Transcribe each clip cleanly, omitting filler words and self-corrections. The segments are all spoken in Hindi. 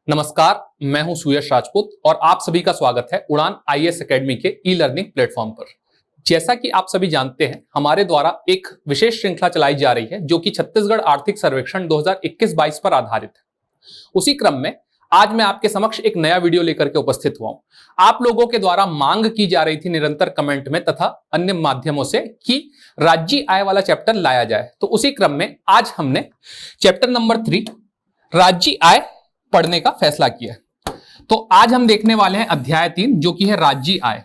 नमस्कार, मैं हूं सुयश राजपूत और आप सभी का स्वागत है उड़ान आईएएस एकेडमी के ई लर्निंग प्लेटफॉर्म पर। जैसा कि आप सभी जानते हैं, हमारे द्वारा एक विशेष श्रृंखला चलाई जा रही है जो कि छत्तीसगढ़ आर्थिक सर्वेक्षण 2021-22 पर आधारित है। उसी क्रम में आज मैं आपके समक्ष एक नया वीडियो लेकर के उपस्थित हुआ हूं। आप लोगों के द्वारा मांग की जा रही थी निरंतर कमेंट में तथा अन्य माध्यमों से कि राज्य आय वाला चैप्टर लाया जाए, तो उसी क्रम में आज हमने चैप्टर नंबर 3 राज्य आय पढ़ने का फैसला किया। तो आज हम देखने वाले हैं अध्याय 3 जो कि है राज्य आय।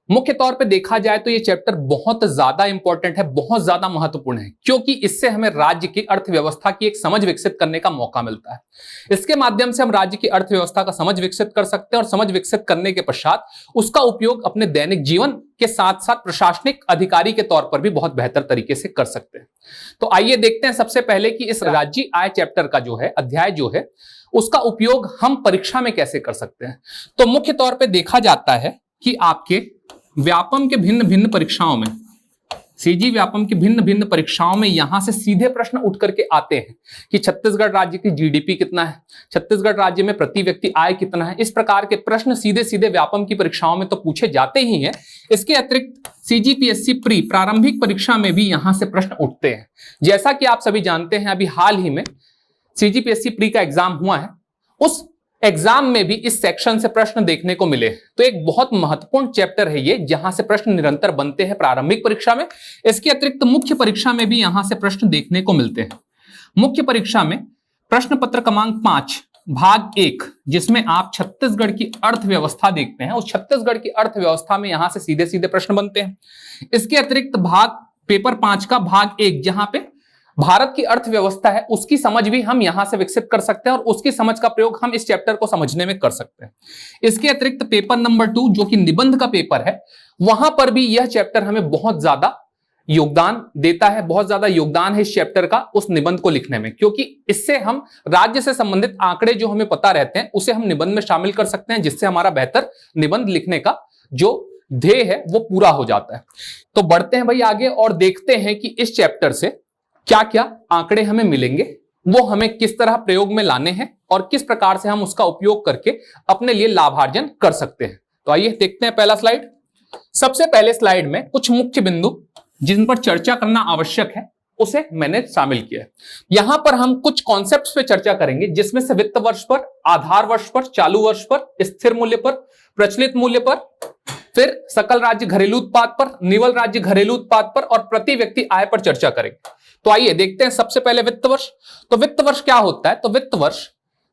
मुख्य तौर पे देखा जाए तो ये चैप्टर बहुत ज्यादा इंपॉर्टेंट है, बहुत ज्यादा महत्वपूर्ण है, क्योंकि इससे हमें राज्य की अर्थव्यवस्था की एक समझ विकसित करने का मौका मिलता है। इसके माध्यम से हम राज्य की अर्थव्यवस्था का समझ विकसित कर सकते हैं और समझ विकसित करने के पश्चात उसका उपयोग अपने दैनिक जीवन के साथ साथ प्रशासनिक अधिकारी के तौर पर भी बहुत बेहतर तरीके से कर सकते हैं। तो आइए देखते हैं सबसे पहले कि इस राज्य आय चैप्टर का जो है अध्याय जो है उसका उपयोग हम परीक्षा में कैसे कर सकते हैं। तो मुख्य तौर पे देखा जाता है कि आपके व्यापम के भिन्न भिन्न परीक्षाओं में, सीजी व्यापम की भिन्न भिन्न परीक्षाओं में यहां से सीधे प्रश्न उठ करके आते हैं कि छत्तीसगढ़ राज्य की जीडीपी कितना है, छत्तीसगढ़ राज्य में प्रति व्यक्ति आय कितना है। इस प्रकार के प्रश्न सीधे सीधे व्यापम की परीक्षाओं में तो पूछे जाते ही हैं। इसके अतिरिक्त सीजीपीएससी प्री प्रारंभिक परीक्षा में भी यहां से प्रश्न उठते हैं। जैसा कि आप सभी जानते हैं, अभी हाल ही में सीजीपीएससी प्री का एग्जाम हुआ है, उस एग्जाम में भी इस सेक्शन से प्रश्न देखने को मिले। तो एक बहुत महत्वपूर्ण चैप्टर है ये, जहां से प्रश्न निरंतर बनते हैं प्रारंभिक परीक्षा में। इसके अतिरिक्त मुख्य परीक्षा में भी यहां से प्रश्न देखने को मिलते हैं। मुख्य परीक्षा में प्रश्न पत्र क्रमांक 5 भाग 1, जिसमें आप छत्तीसगढ़ की अर्थव्यवस्था देखते हैं, उस छत्तीसगढ़ की अर्थव्यवस्था में यहां से सीधे सीधे प्रश्न बनते हैं। इसके अतिरिक्त पेपर 5 का भाग 1, जहां पे भारत की अर्थव्यवस्था है, उसकी समझ भी हम यहां से विकसित कर सकते हैं और उसकी समझ का प्रयोग हम इस चैप्टर को समझने में कर सकते हैं। इसके अतिरिक्त पेपर नंबर 2 जो कि निबंध का पेपर है, वहां पर भी यह चैप्टर हमें बहुत ज्यादा योगदान देता है, बहुत ज्यादा योगदान है इस चैप्टर का उस निबंध को लिखने में, क्योंकि इससे हम राज्य से संबंधित आंकड़े जो हमें पता रहते हैं उसे हम निबंध में शामिल कर सकते हैं, जिससे हमारा बेहतर निबंध लिखने का जो ध्येय है वो पूरा हो जाता है। तो बढ़ते हैं भाई आगे और देखते हैं कि इस चैप्टर से क्या क्या आंकड़े हमें मिलेंगे, वो हमें किस तरह प्रयोग में लाने हैं और किस प्रकार से हम उसका उपयोग करके अपने लिए लाभार्जन कर सकते हैं। तो आइए देखते हैं पहला स्लाइड। सबसे पहले स्लाइड में कुछ मुख्य बिंदु जिन पर चर्चा करना आवश्यक है उसे मैंने शामिल किया है। यहां पर हम कुछ कॉन्सेप्ट्स पे चर्चा करेंगे, जिसमें से वित्त वर्ष पर, आधार वर्ष पर, चालू वर्ष पर, स्थिर मूल्य पर, प्रचलित मूल्य पर, फिर सकल राज्य घरेलू उत्पाद पर, निवल राज्य घरेलू उत्पाद पर और प्रति व्यक्ति आय पर चर्चा करेंगे। तो आइए देखते हैं सबसे पहले वित्त वर्ष। तो वित्त वर्ष क्या होता है? तो वित्त वर्ष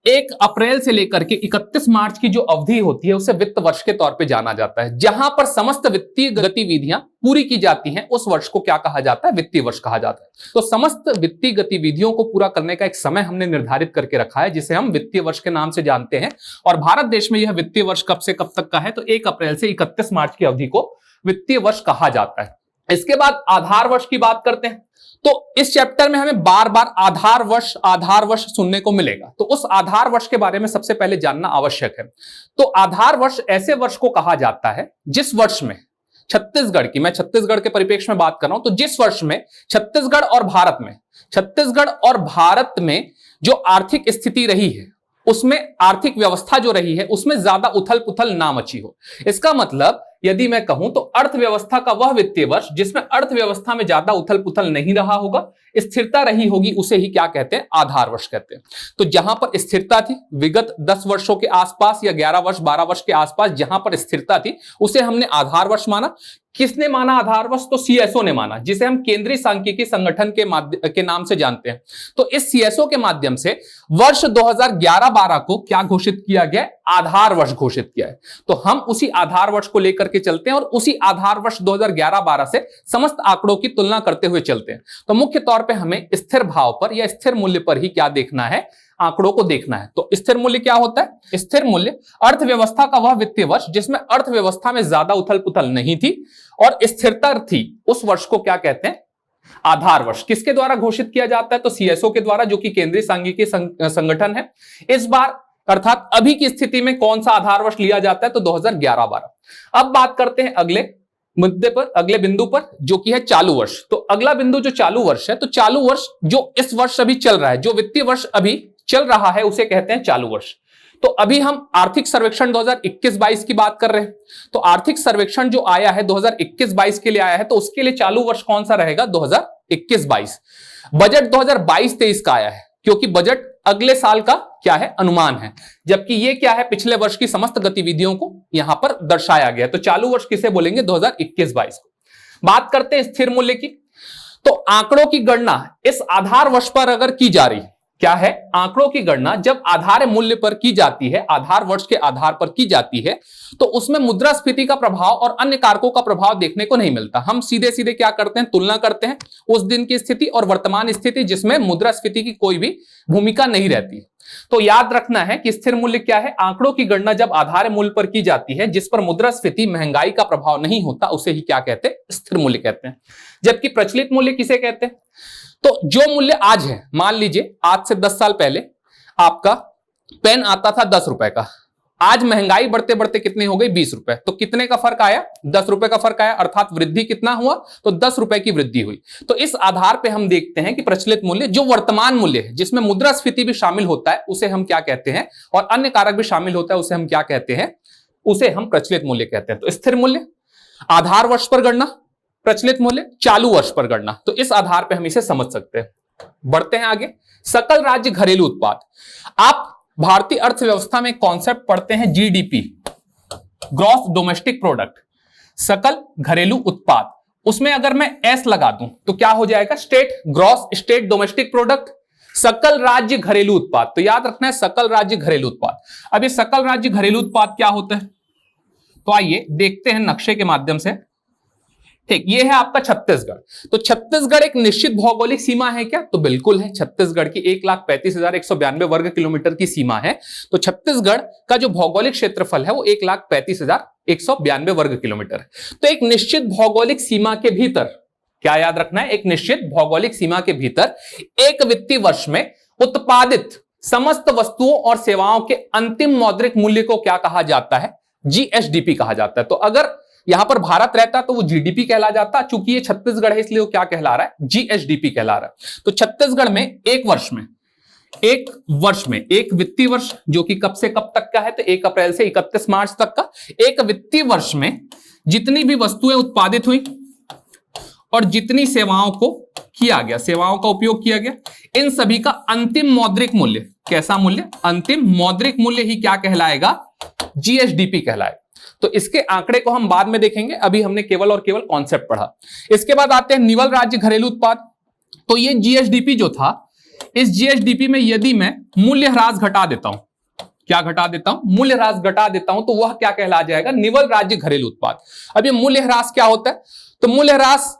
1 अप्रैल से लेकर के 31 मार्च की जो अवधि होती है उसे वित्त वर्ष के तौर पे जाना जाता है। जहां पर समस्त वित्तीय गतिविधियां पूरी की जाती हैं उस वर्ष को क्या कहा जाता है? वित्तीय वर्ष कहा जाता है। तो समस्त वित्तीय गतिविधियों को पूरा करने का एक समय हमने निर्धारित करके रखा है, जिसे हम वित्तीय वर्ष के नाम से जानते हैं। और भारत देश में यह वित्तीय वर्ष कब से कब तक का है? तो 1 अप्रैल से 31 मार्च की अवधि को वित्तीय वर्ष कहा जाता है। इसके बाद आधार वर्ष की बात करते हैं। तो इस चैप्टर में हमें बार बार आधार वर्ष सुनने को मिलेगा। तो उस आधार वर्ष के बारे में सबसे पहले जानना आवश्यक है। तो आधार वर्ष ऐसे वर्ष को कहा जाता है जिस वर्ष में मैं छत्तीसगढ़ के परिप्रेक्ष्य में बात कर रहा हूं, तो जिस वर्ष में छत्तीसगढ़ और भारत में जो आर्थिक स्थिति रही है, उसमें आर्थिक व्यवस्था जो रही है उसमें ज्यादा उथल पुथल ना मची हो। इसका मतलब यदि मैं कहूं तो अर्थव्यवस्था का वह वित्तीय वर्ष जिसमें अर्थव्यवस्था में ज्यादा उथल पुथल नहीं रहा होगा, स्थिरता रही होगी, उसे ही क्या कहते हैं? आधार वर्ष कहते हैं। तो जहां पर स्थिरता थी विगत 10 वर्षों के आसपास या 11 वर्ष 12 वर्ष के आसपास जहां पर स्थिरता थी उसे हमने आधार वर्ष माना। किसने माना आधार वर्ष? तो सीएसओ ने माना, जिसे हम केंद्रीय सांख्यिकी संगठन के नाम से जानते हैं। तो इस सीएसओ के माध्यम से वर्ष 2011-12 को क्या घोषित किया गया? आधार वर्ष घोषित किया है। तो हम उसी आधार वर्ष को लेकर के चलते हैं और उसी आधार वर्ष 2011-12 से समस्त आंकड़ों की तुलना करते हुए चलते हैं। तो मुख्य तौर पे हमें स्थिर भाव पर या स्थिर मूल्य पर ही क्या देखना है? आंकड़ों को देखना है। तो स्थिर मूल्य क्या होता है? स्थिर मूल्य अर्थव्यवस्था का वह वित्तीय वर्ष जिसमें अर्थव्यवस्था में ज्यादा उथल पुथल नहीं थी और स्थिरता थी, उस वर्ष को क्या कहते हैं? आधार वर्ष। किसके द्वारा घोषित किया जाता है? तो सीएसओ के द्वारा, जो कि केंद्रीय सांख्यिकी संगठन है। इस बार अर्थात अभी की स्थिति में कौन सा आधार वर्ष लिया जाता है? तो 2011-12। अब बात करते हैं अगले मुद्दे पर, अगले बिंदु पर, जो कि है चालू वर्ष। तो अगला बिंदु जो चालू वर्ष है, तो चालू वर्ष जो इस वर्ष अभी चल रहा है, जो वित्तीय वर्ष अभी चल रहा है, उसे कहते हैं चालू वर्ष। तो अभी हम आर्थिक सर्वेक्षण 2021-22 की बात कर रहे हैं। तो आर्थिक सर्वेक्षण जो आया है 2021-22 के लिए आया है, तो उसके लिए चालू वर्ष कौन सा रहेगा? 2021-22। बजट 2022-23 का आया है, क्योंकि बजट अगले साल का क्या है? अनुमान है, जबकि ये क्या है? पिछले वर्ष की समस्त गतिविधियों को यहां पर दर्शाया गया। तो चालू वर्ष किसे बोलेंगे? 2021-22 को। बात करते हैं स्थिर मूल्य की। तो आंकड़ों की गणना इस आधार वर्ष पर अगर की जा रही, क्या है? आंकड़ों की गणना जब आधार मूल्य पर की जाती है, आधार वर्ष के आधार पर की जाती है, तो उसमें मुद्रास्फीति का प्रभाव और अन्य कारकों का प्रभाव देखने को नहीं मिलता। हम सीधे सीधे क्या करते हैं? तुलना करते हैं उस दिन की स्थिति और वर्तमान स्थिति, जिसमें मुद्रास्फीति की कोई भी भूमिका नहीं रहती। तो याद रखना है कि स्थिर मूल्य क्या है? आंकड़ों की गणना जब आधार मूल्य पर की जाती है, जिस पर मुद्रास्फीति, महंगाई का प्रभाव नहीं होता, उसे ही क्या कहते हैं? स्थिर मूल्य कहते हैं। जबकि प्रचलित मूल्य किसे कहते हैं? तो जो मूल्य आज है, मान लीजिए आज से 10 साल पहले आपका पेन आता था 10 रुपए का, आज महंगाई बढ़ते बढ़ते कितनी हो गई? 20 रुपए। तो कितने का फर्क आया? 10 रुपए का फर्क आया, अर्थात वृद्धि कितना हुआ? तो 10 रुपए की वृद्धि हुई। तो इस आधार पे हम देखते हैं कि प्रचलित मूल्य जो वर्तमान मूल्य है, जिसमें मुद्रास्फीति भी शामिल होता है, उसे हम क्या कहते हैं? और अन्य कारक भी शामिल होता है, उसे हम क्या कहते हैं? उसे हम प्रचलित मूल्य कहते हैं। तो स्थिर मूल्य आधार वर्ष पर गणना, प्रचलित मूल्य चालू वर्ष पर गणना। तो इस आधार पे हम इसे समझ सकते हैं। बढ़ते हैं आगे। सकल राज्य घरेलू उत्पाद। आप भारतीय अर्थव्यवस्था में कॉन्सेप्ट पढ़ते हैं जीडीपी, ग्रॉस डोमेस्टिक प्रोडक्ट, सकल घरेलू उत्पाद। उसमें अगर मैं एस लगा दूं तो क्या हो जाएगा? स्टेट डोमेस्टिक प्रोडक्ट, सकल राज्य घरेलू उत्पाद। तो याद रखना है सकल राज्य घरेलू उत्पाद। अब ये सकल राज्य घरेलू उत्पाद क्या होता है? तो आइए देखते हैं नक्शे के माध्यम से। ठीक, ये है आपका छत्तीसगढ़। तो छत्तीसगढ़ एक निश्चित भौगोलिक सीमा है क्या? तो बिल्कुल है। छत्तीसगढ़ की 1,35,192 वर्ग किलोमीटर की सीमा है। तो छत्तीसगढ़ का जो भौगोलिक क्षेत्रफल है वो 1,35,192 वर्ग किलोमीटर है। तो एक निश्चित भौगोलिक सीमा के भीतर, क्या याद रखना है? एक निश्चित भौगोलिक सीमा के भीतर एक वित्तीय वर्ष में उत्पादित समस्त वस्तुओं और सेवाओं के अंतिम मौद्रिक मूल्य को क्या कहा जाता है? जीएसडीपी कहा जाता है। तो अगर यहां पर भारत रहता तो वो जीडीपी कहला जाता, चूंकि ये छत्तीसगढ़ है इसलिए वो क्या कहला रहा है? जीएसडीपी कहला रहा है। तो छत्तीसगढ़ में एक वर्ष में एक वित्तीय वर्ष, जो कि कब से कब तक का है? तो 1 अप्रैल से 31 मार्च तक का एक वित्तीय वर्ष में जितनी भी वस्तुएं उत्पादित हुई और जितनी सेवाओं को किया गया, सेवाओं का उपयोग किया गया, इन सभी का अंतिम मौद्रिक मूल्य, कैसा मूल्य? अंतिम मौद्रिक मूल्य ही क्या कहलाएगा? जीएसडीपी कहलाएगा। तो इसके आंकड़े को हम बाद में देखेंगे, अभी हमने केवल और केवल कॉन्सेप्ट पढ़ा। इसके बाद आते हैं निवल राज्य घरेलू उत्पाद। तो ये जीएसडीपी जो था, इस जीएसडीपी में यदि मैं मूल्य ह्रास घटा देता हूं, क्या घटा देता हूं? मूल्य ह्रास घटा देता हूं, तो वह क्या कहला जाएगा? निवल राज्य घरेलू उत्पाद। अब ये मूल्य ह्रास क्या होता है? तो मूल्य ह्रास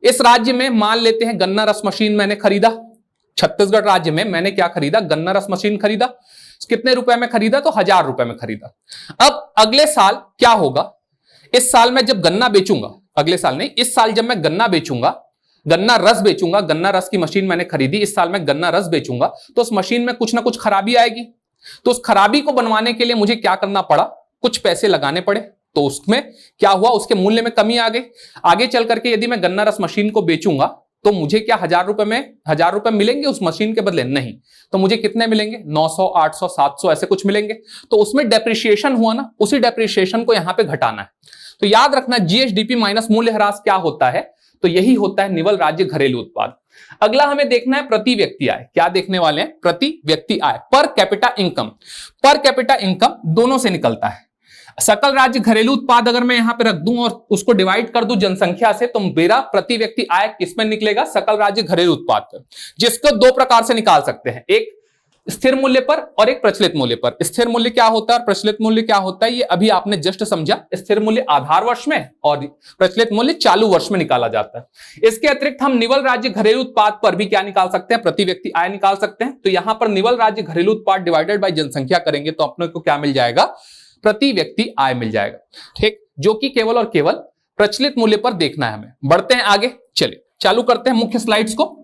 इस राज्य में मान लेते हैं गन्ना रस मशीन मैंने खरीदा, छत्तीसगढ़ राज्य में मैंने क्या खरीदा? गन्ना रस मशीन खरीदा। कितने रुपए में खरीदा? तो 1000 रुपए में खरीदा। अब अगले साल क्या होगा? इस साल में जब गन्ना बेचूंगा, अगले साल नहीं, इस साल जब मैं गन्ना बेचूंगा, गन्ना रस बेचूंगा, गन्ना रस की मशीन मैंने खरीदी, इस साल मैं गन्ना रस बेचूंगा, तो उस मशीन में कुछ ना कुछ खराबी आएगी। तो उस खराबी को बनवाने के लिए मुझे क्या करना पड़ा? कुछ पैसे लगाने पड़े। तो उसमें क्या हुआ? उसके मूल्य में कमी आ गई। आगे चल करके यदि मैं गन्ना रस मशीन को बेचूंगा तो मुझे क्या 1000 रुपए मिलेंगे उस मशीन के बदले? नहीं। तो मुझे कितने मिलेंगे? 900, 800, 700 ऐसे कुछ मिलेंगे। तो उसमें डेप्रिसिएशन हुआ ना, उसी डेप्रिसिएशन को यहां पे घटाना है। तो याद रखना जीएसडीपी माइनस मूल्य ह्रास क्या होता है? तो यही होता है निवल राज्य घरेलू उत्पाद। अगला हमें देखना है प्रति व्यक्ति आय। क्या देखने वाले हैं? प्रति व्यक्ति आय, per capita income. Per capita income दोनों से निकलता है। सकल राज्य घरेलू उत्पाद अगर मैं यहां पे रख दूं और उसको डिवाइड कर दूं जनसंख्या से, तो मेरा प्रति व्यक्ति आय किसमें निकलेगा? सकल राज्य घरेलू उत्पाद पर, जिसको दो प्रकार से निकाल सकते हैं, एक स्थिर मूल्य पर और एक प्रचलित मूल्य पर। स्थिर मूल्य क्या होता है और प्रचलित मूल्य क्या होता है, ये अभी आपने जस्ट समझा। स्थिर मूल्य आधार वर्ष में और प्रचलित मूल्य चालू वर्ष में निकाला जाता है। इसके अतिरिक्त हम निवल राज्य घरेलू उत्पाद पर भी क्या निकाल सकते हैं? प्रति व्यक्ति आय निकाल सकते हैं। तो यहां पर निवल राज्य घरेलू उत्पाद डिवाइडेड बाय जनसंख्या करेंगे तो अपने को क्या मिल जाएगा? प्रति व्यक्ति आय मिल जाएगा। ठीक, जो कि केवल और केवल प्रचलित मूल्य पर देखना है हमें। बढ़ते हैं आगे, चलिए चालू करते हैं मुख्य स्लाइड्स को।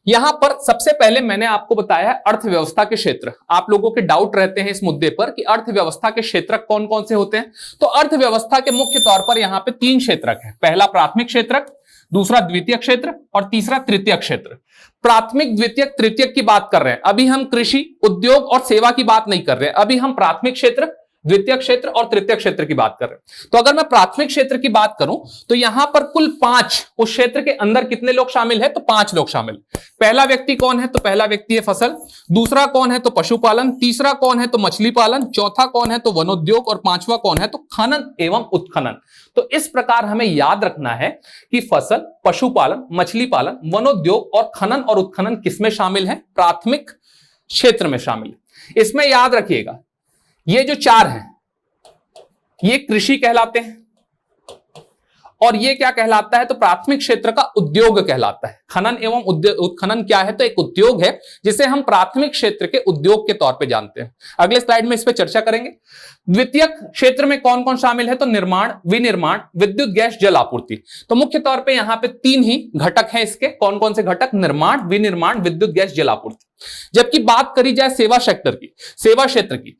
यहां पर सबसे पहले मैंने आपको बताया है अर्थव्यवस्था के क्षेत्र। आप लोगों के डाउट रहते हैं इस मुद्दे पर कि अर्थव्यवस्था के क्षेत्र कौन कौन से होते हैं। तो अर्थव्यवस्था के मुख्य तौर पर यहां पे 3 क्षेत्रक है। पहला प्राथमिक क्षेत्रक, दूसरा द्वितीयक क्षेत्र और तीसरा तृतीयक क्षेत्र। प्राथमिक, द्वितीयक, तृतीयक की बात कर रहे हैं, अभी हम कृषि, उद्योग और सेवा की बात नहीं कर रहे हैं, अभी हम प्राथमिक क्षेत्र, द्वितीय क्षेत्र और तृतीय क्षेत्र की बात कर रहे हैं। तो अगर मैं प्राथमिक क्षेत्र की बात करूं तो यहां पर कुल 5, उस क्षेत्र के अंदर कितने लोग शामिल है? तो 5 लोग शामिल। पहला व्यक्ति कौन है? तो पहला व्यक्ति है फसल। दूसरा कौन है? तो पशुपालन। तीसरा कौन है? तो मछली पालन। चौथा कौन है? तो वनोद्योग। और पांचवा कौन है? तो खनन एवं उत्खनन। तो इस प्रकार हमें याद रखना है कि फसल, पशुपालन, मछली पालन, वनोद्योग और खनन और उत्खनन किसमें शामिल है? प्राथमिक क्षेत्र में शामिल है। इसमें याद रखिएगा ये जो 4 हैं ये कृषि कहलाते हैं और ये क्या कहलाता है? तो प्राथमिक क्षेत्र का उद्योग कहलाता है। खनन एवं उत्खनन क्या है? तो एक उद्योग है जिसे हम प्राथमिक क्षेत्र के उद्योग के तौर पे जानते हैं। अगले स्लाइड में इस पे चर्चा करेंगे। द्वितीयक क्षेत्र में कौन कौन शामिल है? तो निर्माण, विनिर्माण, विद्युत, गैस, जल आपूर्ति। तो मुख्य तौर पे यहाँ पे 3 ही घटक हैं इसके। कौन कौन से घटक? निर्माण, विनिर्माण, विद्युत, गैस, जल आपूर्ति। जबकि बात करी जाए सेवा सेक्टर की, सेवा क्षेत्र की,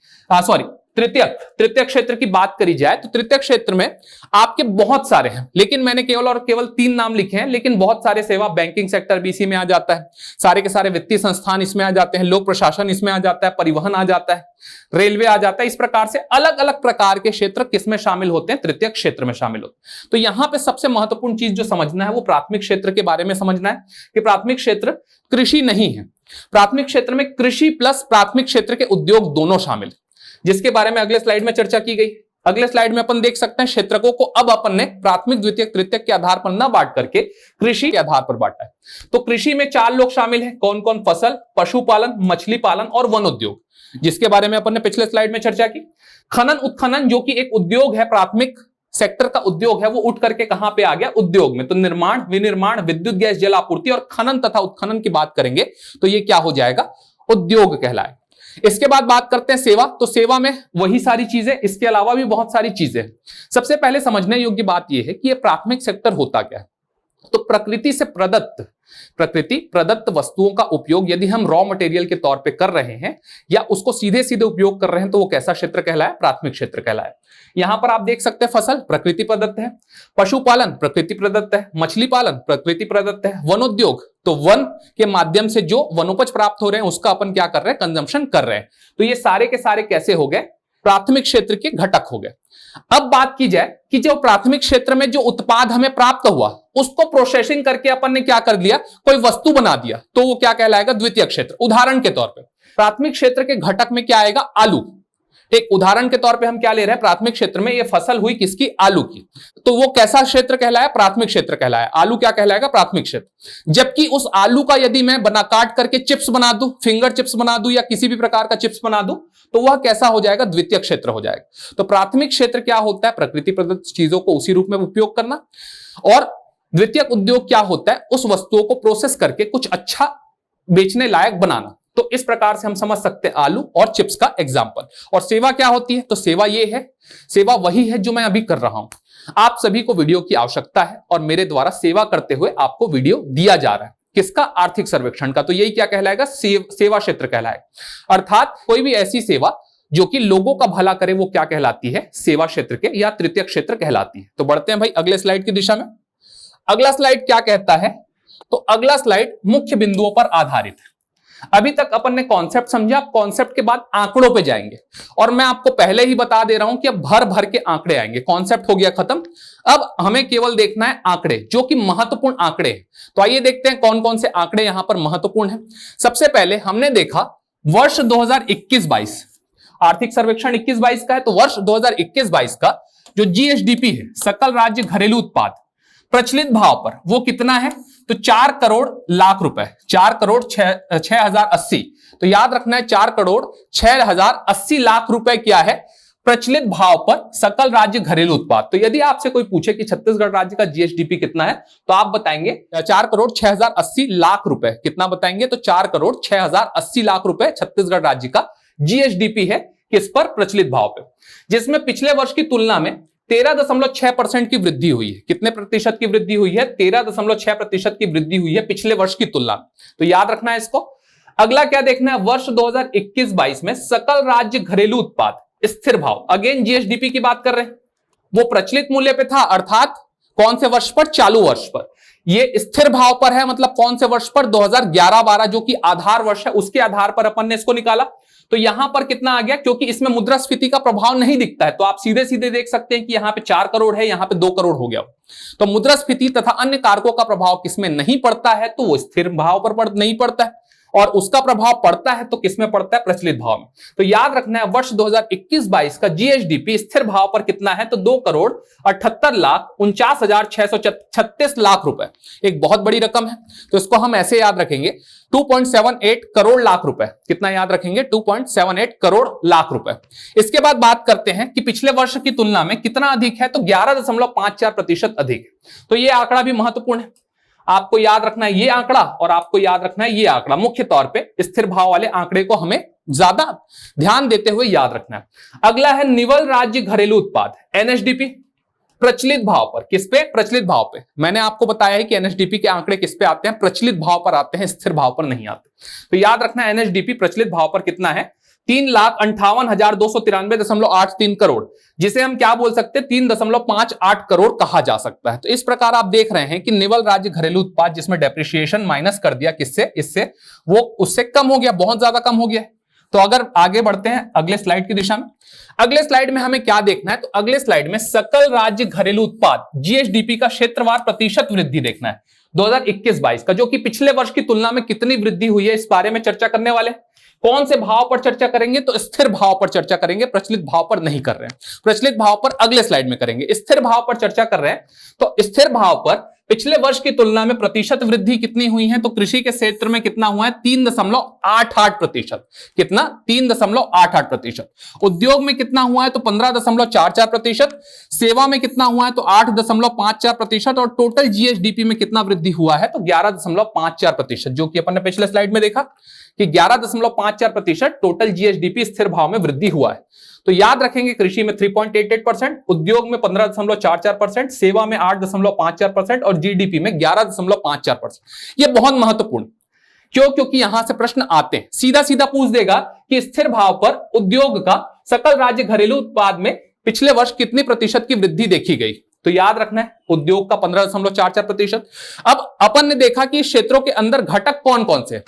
तृतीय क्षेत्र की बात करी जाए तो तृतीय क्षेत्र में आपके बहुत सारे हैं, लेकिन मैंने केवल और केवल 3 नाम लिखे हैं। लेकिन बहुत सारे सेवा, बैंकिंग सेक्टर भी इसी में आ जाता है, सारे के सारे वित्तीय संस्थान इसमें आ जाते हैं, लोक प्रशासन इसमें आ जाता है, परिवहन आ जाता है, रेलवे आ जाता है। इस प्रकार से अलग अलग प्रकार के क्षेत्र किसमें शामिल होते हैं? तृतीय क्षेत्र में शामिल होते हैं। तो यहां पे सबसे महत्वपूर्ण चीज जो समझना है वो प्राथमिक क्षेत्र के बारे में समझना है कि प्राथमिक क्षेत्र कृषि नहीं है। प्राथमिक क्षेत्र में कृषि प्लस प्राथमिक क्षेत्र के उद्योग दोनों शामिल, जिसके बारे में अगले स्लाइड में चर्चा की गई। अगले स्लाइड में अपन देख सकते हैं क्षेत्रकों को अब अपन ने प्राथमिक, द्वितीयक, तृतीयक के आधार पर न बांट करके कृषि के आधार पर बांटा है। तो कृषि में 4 लोग शामिल हैं। कौन कौन? फसल, पशुपालन, मछली पालन और वनोद्योग, जिसके बारे में अपन ने पिछले स्लाइड में चर्चा की। खनन उत्खनन जो कि एक उद्योग है, प्राथमिक सेक्टर का उद्योग है, वो उठ करके कहां पे आ गया? उद्योग में। तो निर्माण, विनिर्माण, विद्युत, गैस, जल आपूर्ति और खनन तथा उत्खनन की बात करेंगे तो ये क्या हो जाएगा? उद्योग कहलाए। इसके बाद बात करते हैं सेवा। तो सेवा में वही सारी चीजें, इसके अलावा भी बहुत सारी चीजें। सबसे पहले समझने योग्य बात यह है कि यह प्राथमिक सेक्टर होता क्या है। तो प्रकृति प्रदत्त वस्तुओं का उपयोग यदि हम रॉ मटेरियल के तौर पे कर रहे हैं या उसको सीधे सीधे उपयोग कर रहे हैं तो वो कैसा क्षेत्र कहलाए? प्राथमिक क्षेत्र कहलाए। यहां पर आप देख सकते हैं फसल प्रकृति प्रदत्त है, पशुपालन प्रकृति प्रदत्त है, मछली पालन प्रकृति प्रदत्त है, वनोद्योग तो वन के माध्यम से जो वनोपज प्राप्त हो रहे हैं उसका अपन क्या कर रहे हैं? कंजम्पशन कर रहे हैं। तो ये सारे के सारे कैसे हो गए? प्राथमिक क्षेत्र के घटक हो गए। अब बात की जाए कि जो प्राथमिक क्षेत्र में जो उत्पाद हमें प्राप्त हुआ उसको प्रोसेसिंग करके अपन ने क्या कर दिया? कोई वस्तु बना दिया, तो वो क्या कहलाएगा? द्वितीय क्षेत्र। उदाहरण के तौर पे प्राथमिक क्षेत्र के घटक में क्या आएगा? आलू। एक उदाहरण के तौर पे हम क्या ले रहे हैं? प्राथमिक क्षेत्र में ये फसल हुई किसकी? आलू की। तो वो कैसा क्षेत्र कहलाया? प्राथमिक क्षेत्र कहलाया। आलू क्या कहलाएगा? प्राथमिक क्षेत्र। जबकि उस आलू का यदि मैं काट करके चिप्स बना दूं, फिंगर चिप्स बना दूं या किसी भी प्रकार का चिप्स बना दूं, तो वह कैसा हो जाएगा? द्वितीय क्षेत्र हो जाएगा। तो प्राथमिक क्षेत्र क्या होता है? प्रकृति प्रदत्त चीजों को उसी रूप में उपयोग करना। और द्वितीय उद्योग क्या होता है? उस वस्तुओं को प्रोसेस करके कुछ अच्छा बेचने लायक बनाना। तो इस प्रकार से हम समझ सकते हैं आलू और चिप्स का एग्जाम्पल। और सेवा क्या होती है? तो सेवा ये है, सेवा वही है जो मैं अभी कर रहा हूं। आप सभी को वीडियो की आवश्यकता है और मेरे द्वारा सेवा करते हुए आपको वीडियो दिया जा रहा है। किसका? आर्थिक सर्वेक्षण का। तो यही क्या कहलाएगा? सेवा क्षेत्र कहलाएगा। अर्थात कोई भी ऐसी सेवा जो कि लोगों का भला करे वो क्या कहलाती है? सेवा क्षेत्र के या तृतीय क्षेत्र कहलाती है। तो बढ़ते हैं भाई अगले स्लाइड की दिशा में। अगला स्लाइड क्या कहता है? तो अगला स्लाइड मुख्य बिंदुओं पर आधारित है। अभी तक अपन ने कॉन्सेप्ट समझा, कॉन्सेप्ट के बाद आंकड़ों पे जाएंगे और मैं आपको पहले ही बता दे रहा हूं कि अब भर भर के आंकड़े आएंगे। कॉन्सेप्ट हो गया खत्म, अब हमें केवल देखना है आंकड़े जो कि महत्वपूर्ण आंकड़े हैं। तो आइए देखते हैं कौन कौन से आंकड़े यहां पर महत्वपूर्ण हैं। सबसे पहले हमने देखा वर्ष 2021-22 आर्थिक सर्वेक्षण 21-22 का है। तो वर्ष 2021-22 का जो जीएसडीपी है, सकल राज्य घरेलू उत्पाद, प्रचलित भाव पर वो कितना है? तो 4 करोड़ लाख रुपए, 4 करोड़ 6,080। तो याद रखना है 4 करोड़ 6,080 लाख रुपए क्या है? प्रचलित भाव पर सकल राज्य घरेलू उत्पाद। तो यदि आपसे कोई पूछे कि छत्तीसगढ़ राज्य का जीएसडीपी कितना है तो आप बताएंगे 4 करोड़ 6,080 लाख रुपए। कितना बताएंगे? तो 4 करोड़ 6,080 लाख रुपए छत्तीसगढ़ राज्य का जीएसडीपी है। किस पर? प्रचलित भाव पे, जिसमें पिछले वर्ष की तुलना में 13.6% की वृद्धि हुई है। कितने प्रतिशत की वृद्धि हुई है? 13.6% की वृद्धि हुई है पिछले वर्ष की तुलना में। तो याद रखना है इसको। अगला क्या देखना है? वर्ष 2021-22 में सकल राज्य घरेलू उत्पाद स्थिर भाव, अगेन जीएसडीपी की बात कर रहे हैं, वो प्रचलित मूल्य पे था, अर्थात कौन से वर्ष पर? चालू वर्ष पर। ये स्थिर भाव पर है, मतलब कौन से वर्ष पर, 2011-12 जो कि आधार वर्ष है, उसके आधार पर अपन ने इसको निकाला। तो यहां पर कितना आ गया, क्योंकि इसमें मुद्रास्फीति का प्रभाव नहीं दिखता है, तो आप सीधे सीधे देख सकते हैं कि यहां पे 4 करोड़ है, यहां पे 2 करोड़ हो गया। तो मुद्रास्फीति तथा अन्य कारकों का प्रभाव किसमें नहीं पड़ता है, तो वो स्थिर भाव पर नहीं पड़ता है, और उसका प्रभाव पड़ता है तो किसमें पड़ता है, प्रचलित भाव में। तो याद रखना है, वर्ष 2021-22 का जीएसडीपी स्थिर भाव पर कितना है, तो 2,78,49,636 लाख रुपए, एक बहुत बड़ी रकम है। तो इसको हम ऐसे याद रखेंगे, 2.78 करोड़ लाख रुपए। कितना याद रखेंगे, 2.78 करोड़ लाख रुपए। इसके बाद बात करते हैं कि पिछले वर्ष की तुलना में कितना अधिक है, तो 11.54% अधिक है। तो ये आंकड़ा भी महत्वपूर्ण है, आपको याद रखना है ये आंकड़ा, और आपको याद रखना है ये आंकड़ा। मुख्य तौर पे स्थिर भाव वाले आंकड़े को हमें ज्यादा ध्यान देते हुए याद रखना है। अगला है निवल राज्य घरेलू उत्पाद, एनएसडीपी, प्रचलित भाव पर। किस पे, प्रचलित भाव पे। मैंने आपको बताया है कि एनएसडीपी के आंकड़े किस पे आते हैं, प्रचलित भाव पर आते हैं, स्थिर भाव पर नहीं आते। तो याद रखना है एनएसडीपी प्रचलित भाव पर कितना है, 3,58,293.83 करोड़, जिसे हम क्या बोल सकते हैं, 3.58 करोड़ कहा जा सकता है। तो इस प्रकार आप देख रहे हैं कि निवल राज्य घरेलू उत्पाद, जिसमें डेप्रिसिएशन माइनस कर दिया किससे, इससे, वो उससे कम हो गया, बहुत ज्यादा कम हो गया। तो अगर आगे बढ़ते हैं अगले स्लाइड की दिशा में, अगले स्लाइड में हमें क्या देखना है, तो अगले स्लाइड में सकल राज्य घरेलू उत्पाद जीएसडीपी का क्षेत्रवार प्रतिशत वृद्धि देखना है 2021-22 का, जो कि पिछले वर्ष की तुलना में कितनी वृद्धि हुई है, इस बारे में चर्चा करने वाले हैं। कौन से भाव पर चर्चा करेंगे, तो स्थिर भाव पर चर्चा करेंगे, प्रचलित भाव पर नहीं कर रहे हैं। प्रचलित भाव पर अगले स्लाइड में करेंगे, स्थिर भाव पर चर्चा कर रहे हैं। तो स्थिर भाव पर पिछले वर्ष की तुलना में प्रतिशत वृद्धि कितनी हुई है, तो कृषि के क्षेत्र में कितना हुआ है, 3.88%। कितना, 3.88%। उद्योग में कितना हुआ है, तो 15.44%। सेवा में कितना हुआ है, तो 8.54%। और टोटल जीएसडीपी में कितना वृद्धि हुआ है, तो 11.54%, जो कि अपन ने पिछले स्लाइड में देखा कि 11.54% टोटल जीएसडीपी स्थिर भाव में वृद्धि हुआ है। तो याद रखेंगे, कृषि में 3.88%, उद्योग में 15.44%, सेवा में 8.54% और जीडीपी में 11.54%। यह बहुत महत्वपूर्ण, क्यों, क्योंकि यहां से प्रश्न आते हैं, सीधा सीधा पूछ देगा कि स्थिर भाव पर उद्योग का सकल राज्य घरेलू उत्पाद में पिछले वर्ष कितनी प्रतिशत की वृद्धि देखी गई। तो याद रखना है उद्योग का 15.44%। अब अपन ने देखा कि क्षेत्रों के अंदर घटक कौन कौन से,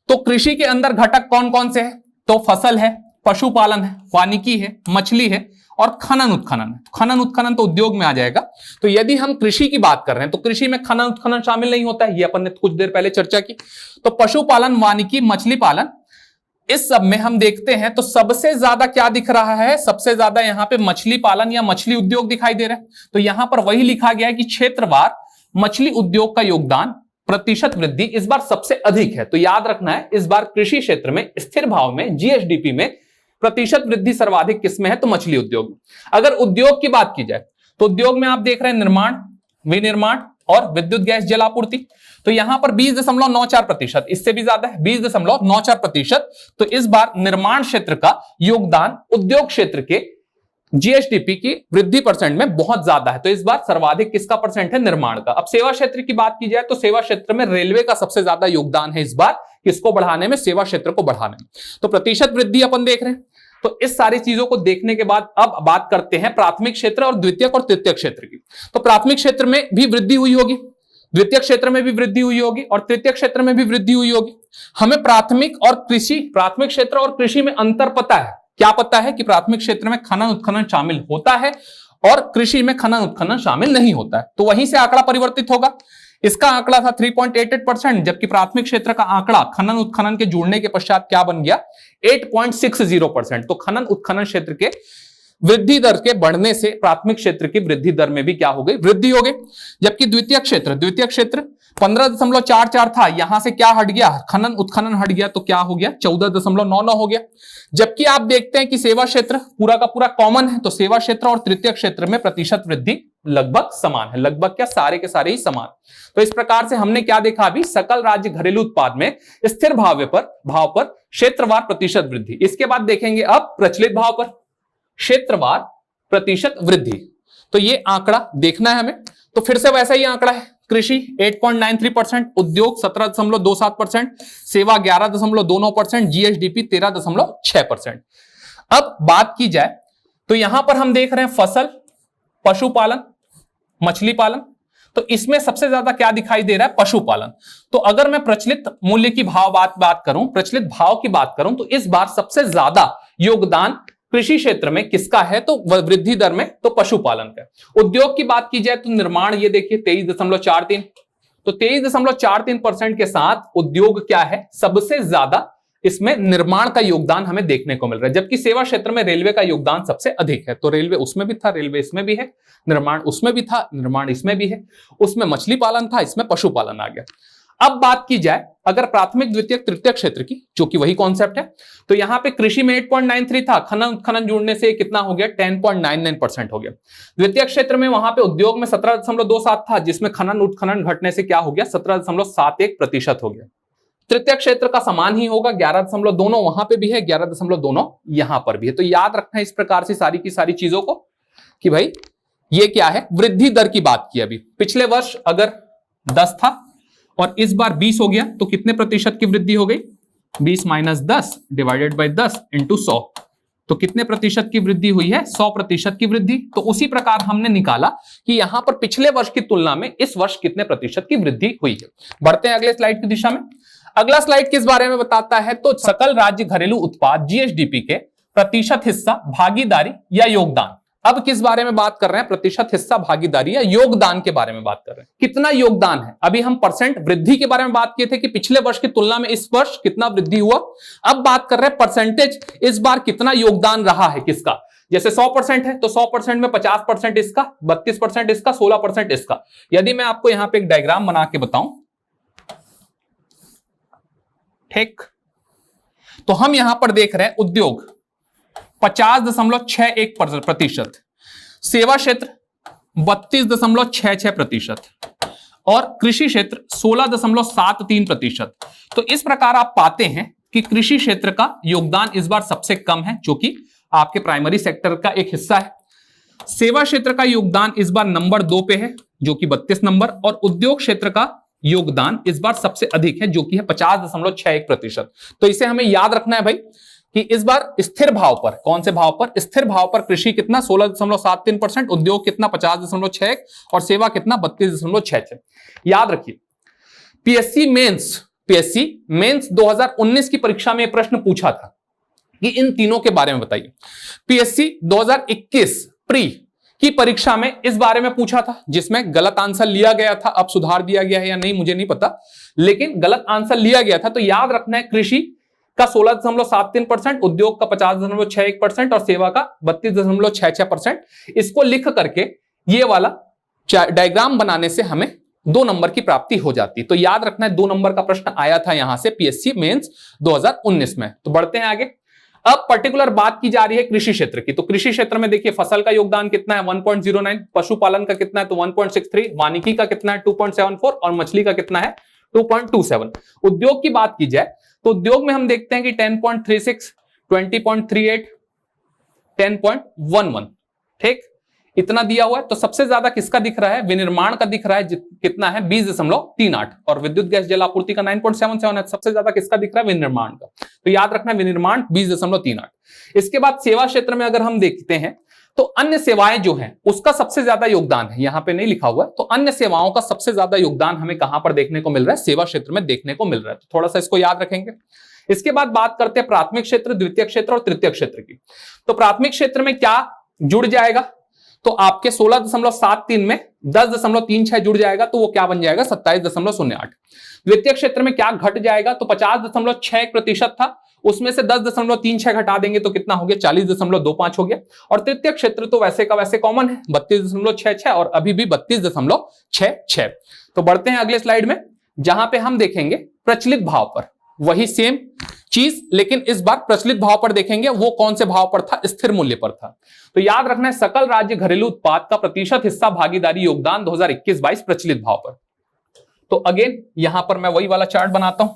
तो कृषि के अंदर घटक कौन कौन से हैं, तो फसल है, पशुपालन है, वानिकी है, मछली है और खनन उत्खनन है। खनन उत्खनन तो उद्योग में आ जाएगा। तो यदि हम कृषि की बात कर रहे हैं तो कृषि में खनन उत्खनन शामिल नहीं होता है, ये अपन ने कुछ देर पहले चर्चा की। तो पशुपालन, वानिकी, मछली पालन, इस सब में हम देखते हैं तो सबसे ज्यादा क्या दिख रहा है, सबसे ज्यादा यहां पे मछली पालन या मछली उद्योग दिखाई दे रहा है। तो यहां पर वही लिखा गया है कि क्षेत्रवार मछली उद्योग का योगदान, प्रतिशत वृद्धि इस बार सबसे अधिक है। तो याद रखना है, इस बार कृषि क्षेत्र में स्थिर भाव में जीएसडीपी में प्रतिशत वृद्धि सर्वाधिक किसमें है, तो मछली उद्योग में। अगर उद्योग की बात की जाए तो उद्योग में आप देख रहे हैं निर्माण, विनिर्माण और विद्युत गैस जल आपूर्ति। तो यहां पर 20.94%, इससे भी ज्यादा है, 20.94%। तो इस बार निर्माण क्षेत्र का योगदान उद्योग क्षेत्र के जीएसडीपी की वृद्धि परसेंट में बहुत ज्यादा है। तो इस बार सर्वाधिक किसका परसेंट है, निर्माण का। अब सेवा क्षेत्र की बात की जाए तो सेवा क्षेत्र में रेलवे का सबसे ज्यादा योगदान है इस बार, किसको बढ़ाने में, सेवा क्षेत्र को बढ़ाने में। तो प्रतिशत वृद्धि अपन देख रहे हैं। तो इस सारी चीजों को देखने के बाद अब बात करते हैं प्राथमिक क्षेत्र और द्वितीयक और तृतीय क्षेत्र की। तो प्राथमिक क्षेत्र में भी वृद्धि हुई होगी, द्वितीय क्षेत्र में भी वृद्धि हुई होगी और तृतीय क्षेत्र में भी वृद्धि हुई होगी। हमें प्राथमिक और कृषि, प्राथमिक क्षेत्र और कृषि में अंतर पता है। क्या पता है कि प्राथमिक क्षेत्र में खनन उत्खनन शामिल होता है और कृषि में खनन उत्खनन शामिल नहीं होता है। तो वहीं से आंकड़ा परिवर्तित होगा। इसका आंकड़ा था 3.88%, जबकि प्राथमिक क्षेत्र का आंकड़ा खनन उत्खनन के जुड़ने के पश्चात क्या बन गया, 8.60%। तो खनन उत्खनन क्षेत्र के वृद्धि दर के बढ़ने से प्राथमिक क्षेत्र की वृद्धि दर में भी क्या हो गई, वृद्धि हो गई। जबकि द्वितीय क्षेत्र 15.44 था, यहां से क्या हट गया, खनन उत्खनन हट गया, तो क्या हो गया, 14.99 हो गया। जबकि आप देखते हैं कि सेवा क्षेत्र पूरा का पूरा कॉमन है, तो सेवा क्षेत्र और तृतीय क्षेत्र में प्रतिशत वृद्धि लगभग समान है, लगभग क्या, सारे के सारे ही समान। तो इस प्रकार से हमने क्या देखा अभी, सकल राज्य घरेलू उत्पाद में स्थिर भाव पर क्षेत्रवार प्रतिशत वृद्धि। इसके बाद देखेंगे अब प्रचलित भाव पर क्षेत्रवार प्रतिशत वृद्धि। तो ये आंकड़ा देखना है हमें। तो फिर से वैसा ही आंकड़ा है, कृषि 8.93%, उद्योग 17.27%, सेवा 11.29%, जीएसडीपी 13.6%। अब बात की जाए तो यहां पर हम देख रहे हैं फसल, पशुपालन, मछली पालन। तो इसमें सबसे ज्यादा क्या दिखाई दे रहा है? पशुपालन। तो अगर मैं प्रचलित मूल्य की बात करूं, प्रचलित भाव की बात करूं, तो इस बार सबसे ज्यादा योगदान कृषि क्षेत्र में किसका है? तो वृद्धि दर में तो पशुपालन का। उद्योग की बात की जाए तो निर्माण, ये देखिए 23.43, तो 23.43% के साथ उद्योग क्या है? सबसे ज्यादा इसमें निर्माण का योगदान हमें देखने को मिल रहा है, जबकि सेवा क्षेत्र में रेलवे का योगदान सबसे अधिक है। तो रेलवे उसमें भी था, रेलवे इसमें भी है, निर्माण उसमें भी था, निर्माण इसमें भी है, उसमें मछली पालन था, इसमें पशुपालन आ गया। अब बात की जाए अगर प्राथमिक द्वितीयक तृतीयक क्षेत्र की, जो कि वही कॉन्सेप्ट है, तो यहां पे कृषि में 8.93 था, खनन जुड़ने से कितना हो गया? 10.99% हो गया। द्वितीयक क्षेत्र में वहां पे उद्योग में 17.27 था, जिसमें खनन उत्खनन घटने से क्या हो गया? 17.71% हो गया। तृतीय क्षेत्र का समान ही होगा, 11.2 वहां पे भी है, 11.2 यहां पर भी है। तो याद रखना इस प्रकार से सारी की सारी चीजों को कि भाई ये क्या है? वृद्धि दर की बात की। अभी पिछले वर्ष अगर 10 था और इस बार 20 हो गया, तो कितने प्रतिशत की वृद्धि हो गई? 20 - 10 डिवाइडेड बाई 10 इंटू 100, तो कितने प्रतिशत की वृद्धि हुई है? 100% की वृद्धि। तो उसी प्रकार हमने निकाला कि यहां पर पिछले वर्ष की तुलना में इस वर्ष कितने प्रतिशत की वृद्धि हुई है। बढ़ते हैं अगले स्लाइड की दिशा में। अगला स्लाइड किस बारे में बताता है? तो सकल राज्य घरेलू उत्पाद जीएसडीपी के प्रतिशत हिस्सा, भागीदारी या योगदान। अब किस बारे में बात कर रहे हैं? प्रतिशत हिस्सा, भागीदारी या योगदान के बारे में बात कर रहे हैं। कितना योगदान है? अभी हम परसेंट वृद्धि के बारे में बात किए थे कि पिछले वर्ष की तुलना में इस वर्ष कितना वृद्धि हुआ। अब बात कर रहे हैं परसेंटेज, इस बार कितना योगदान रहा है किसका? जैसे 100% है तो 100% में 50% इसका, 32% इसका, 16% इसका। यदि मैं आपको यहां पे एक डायग्राम बना के बताऊं, ठीक, तो हम यहां पर देख रहे हैं उद्योग 50.61%, सेवा क्षेत्र 32.66% और कृषि क्षेत्र 16.73%। तो इस प्रकार आप पाते हैं कि कृषि क्षेत्र का योगदान इस बार सबसे कम है, जो कि आपके प्राइमरी सेक्टर का एक हिस्सा है। सेवा क्षेत्र का योगदान इस बार नंबर 2 पे है, जो कि 32 नंबर, और उद्योग क्षेत्र का योगदान इस बार सबसे अधिक है, जो कि है 50.61%। तो इसे हमें याद रखना है भाई कि इस बार स्थिर भाव पर, कौन से भाव पर? स्थिर भाव पर कृषि कितना? 16.73%, उद्योग कितना? 50.61 और सेवा कितना? 32.66। याद रखिए पीएससी मेंस 2019 की परीक्षा में प्रश्न पूछा था कि इन तीनों के बारे में बताइए। पीएससी 2021 प्री की परीक्षा में इस बारे में पूछा था, जिसमें गलत आंसर लिया गया था। अब सुधार दिया गया है या नहीं मुझे नहीं पता, लेकिन गलत आंसर लिया गया था। तो याद रखना है कृषि का 16.73%, उद्योग का 50.61% और सेवा का 32.66%। इसको लिख करके ये वाला डायग्राम बनाने से हमें 2 नंबर की प्राप्ति हो जाती है। तो याद रखना है 2 नंबर का प्रश्न आया था यहां से पीएससी मेंस 2019 में। तो बढ़ते हैं आगे। अब पर्टिकुलर बात की जा रही है कृषि क्षेत्र की। तो कृषि क्षेत्र में देखिए फसल का योगदान कितना है? 1.09, पशुपालन का कितना है? तो 1.63, वानिकी का कितना है? 2.74 और मछली का कितना है? 2.27। उद्योग की बात की जाए तो उद्योग में हम देखते हैं कि 10.36, 20.38, 10.11, ठीक, इतना दिया हुआ है। तो सबसे ज्यादा किसका दिख रहा है? विनिर्माण का दिख रहा है, कितना है? 20.38, और विद्युत गैस जल आपूर्ति का 9.77 है। सबसे ज्यादा किसका दिख रहा है? विनिर्माण का। तो याद रखना है विनिर्माण 20.38। इसके बाद सेवा क्षेत्र में अगर हम देखते हैं तो अन्य सेवाएं जो हैं उसका सबसे ज्यादा योगदान है, यहां पे नहीं लिखा हुआ है। तो अन्य सेवाओं का सबसे ज्यादा योगदान हमें कहां पर देखने को मिल रहा है? सेवा क्षेत्र में देखने को मिल रहा है। तो थोड़ा सा इसको याद रखेंगे। इसके बाद बात करते हैं प्राथमिक क्षेत्र, द्वितीय क्षेत्र और तृतीय क्षेत्र की। तो प्राथमिक क्षेत्र में क्या जुड़ जाएगा? तो आपके 16.73 में 10.36 जुड़ जाएगा, तो वो क्या बन जाएगा? 27.08। द्वितीय क्षेत्र में क्या घट जाएगा? तो 50.61% था, उसमें से 10.36 घटा देंगे तो कितना हो गया? 40.25 हो गया। और तृतीय क्षेत्र तो वैसे का वैसे कॉमन है, 32.66 और अभी भी 32.66। तो बढ़ते हैं अगले स्लाइड में, जहां पे हम देखेंगे प्रचलित भाव पर वही सेम चीज, लेकिन इस बार प्रचलित भाव पर देखेंगे। वो कौन से भाव पर था? स्थिर मूल्य पर था। तो याद रखना है सकल राज्य घरेलू उत्पाद का प्रतिशत हिस्सा, भागीदारी, योगदान 2021-22 प्रचलित भाव पर। तो अगेन यहां पर मैं वही वाला चार्ट बनाता हूं,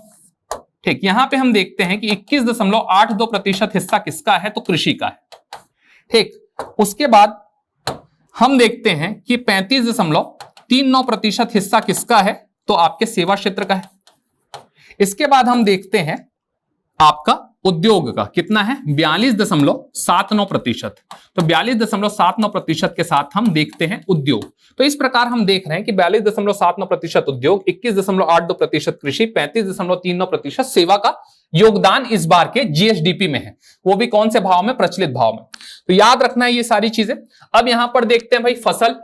ठीक। यहां पे हम देखते हैं कि 21.82% हिस्सा किसका है? तो कृषि का है, ठीक। उसके बाद हम देखते हैं कि 35.39% हिस्सा किसका है? तो आपके सेवा क्षेत्र का है। इसके बाद हम देखते हैं आपका उद्योग का कितना है 42.79%। तो 42.79% के साथ हम देखते हैं उद्योग। तो इस प्रकार हम देख रहे हैं कि 42.79% उद्योग, 21.82% कृषि, 35.39% सेवा का योगदान इस बार के जीएसडीपी में है। वो भी कौन से भाव में, प्रचलित भाव में। तो याद रखना है ये सारी चीजें। अब यहां पर देखते हैं भाई फसल,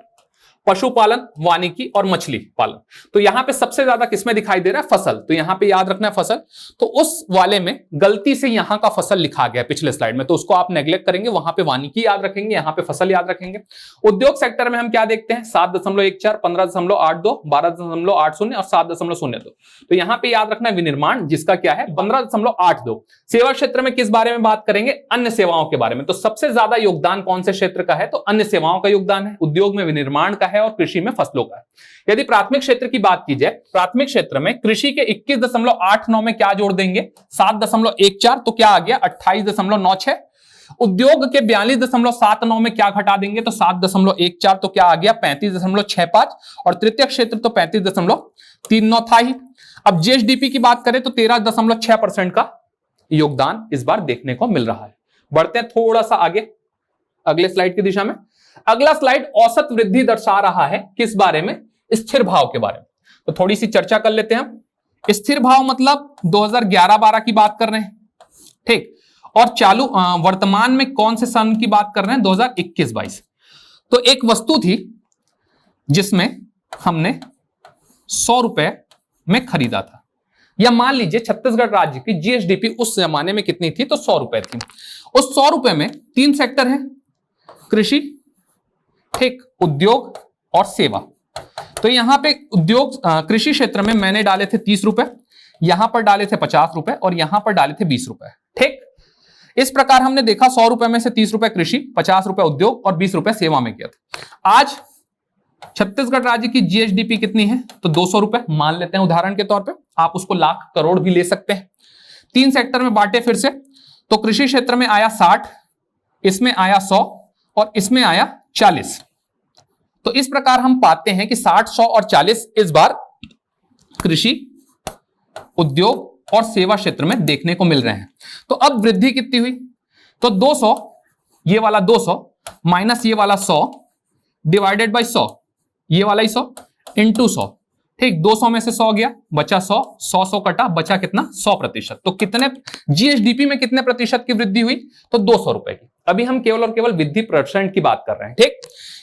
पशुपालन, वानिकी और मछली पालन। तो यहां पे सबसे ज्यादा किसमें दिखाई दे रहा है, फसल। तो यहां पे याद रखना है फसल। तो उस वाले में गलती से यहां का फसल लिखा गया पिछले स्लाइड में, तो उसको आप नेग्लेक्ट करेंगे, वहां पे वानिकी याद रखेंगे, यहां पे फसल याद रखेंगे। उद्योग सेक्टर में हम क्या देखते हैं 7.14, 15.82, 12.80 और 7.02। तो यहां पे याद रखना है विनिर्माण, जिसका क्या है 15.82। सेवा क्षेत्र में किस बारे में बात करेंगे, अन्य सेवाओं के बारे में। तो सबसे ज्यादा योगदान कौन से क्षेत्र का है, तो अन्य सेवाओं का योगदान है। उद्योग में विनिर्माण का है और कृषि में फसलों का है। यदि प्राथमिक क्षेत्र की बात की जाए, प्राथमिक क्षेत्र में कृषि के 21.89 में क्या जोड़ देंगे 7.14, तो क्या आ गया 28.96। उद्योग के 42.79 में क्या घटा देंगे, तो 7.14, तो क्या आ गया 35.65। और तृतीय क्षेत्र तो 35.39 था ही। अब जीएसडीपी की बात करें तो 13.6% का योगदान इस बार देखने को मिल रहा है। बढ़ते हैं थोड़ा सा आगे अगले स्लाइड की दिशा में। अगला स्लाइड औसत वृद्धि दर्शा रहा है किस बारे में, स्थिर भाव के बारे में। तो थोड़ी सी चर्चा कर लेते हैं हम। स्थिर भाव मतलब 2011-12 की बात कर रहे हैं, ठीक। और चालू वर्तमान में कौन से सन की बात कर रहे हैं, 2021-22। तो एक वस्तु थी जिसमें हमने 100 रुपए में खरीदा था, या मान लीजिए छत्तीसगढ़ राज्य की जीएसडीपी उस जमाने में कितनी थी, तो 100 रुपए थी। उस 100 रुपए में 3 सेक्टर हैं, कृषि, ठीक, उद्योग और सेवा। तो यहां पे उद्योग कृषि क्षेत्र में मैंने डाले थे 30 रुपए, यहां पर डाले थे 50 रुपए और यहां पर डाले थे 20 रुपए, ठीक। इस प्रकार हमने देखा 100 रुपए में से 30 रुपए कृषि, 50 रुपए उद्योग और 20 रुपए सेवा में किया था। आज छत्तीसगढ़ राज्य की जीएसडीपी कितनी है, तो 200 रुपए मान लेते हैं उदाहरण के तौर पे, आप उसको लाख करोड़ भी ले सकते हैं। 3 सेक्टर में बांटे फिर से, तो कृषि क्षेत्र में आया 60, इसमें आया 100 और इसमें आया 40। तो इस प्रकार हम पाते हैं कि 60, 100 और 40 इस बार कृषि, उद्योग और सेवा क्षेत्र में देखने को मिल रहे हैं। तो अब वृद्धि कितनी हुई, तो 200, ये वाला 200 माइनस ये वाला 100 डिवाइडेड बाय 100, ये वाला ही 100 इंटू 100, ठीक। 200 में से 100 गया, बचा 100, 100 कटा, बचा कितना 100%। तो कितने जीएसडीपी में कितने प्रतिशत की वृद्धि हुई, तो 200 रुपए की। अभी हम केवल और केवल वृद्धि परसेंट की बात कर रहे हैं, ठीक।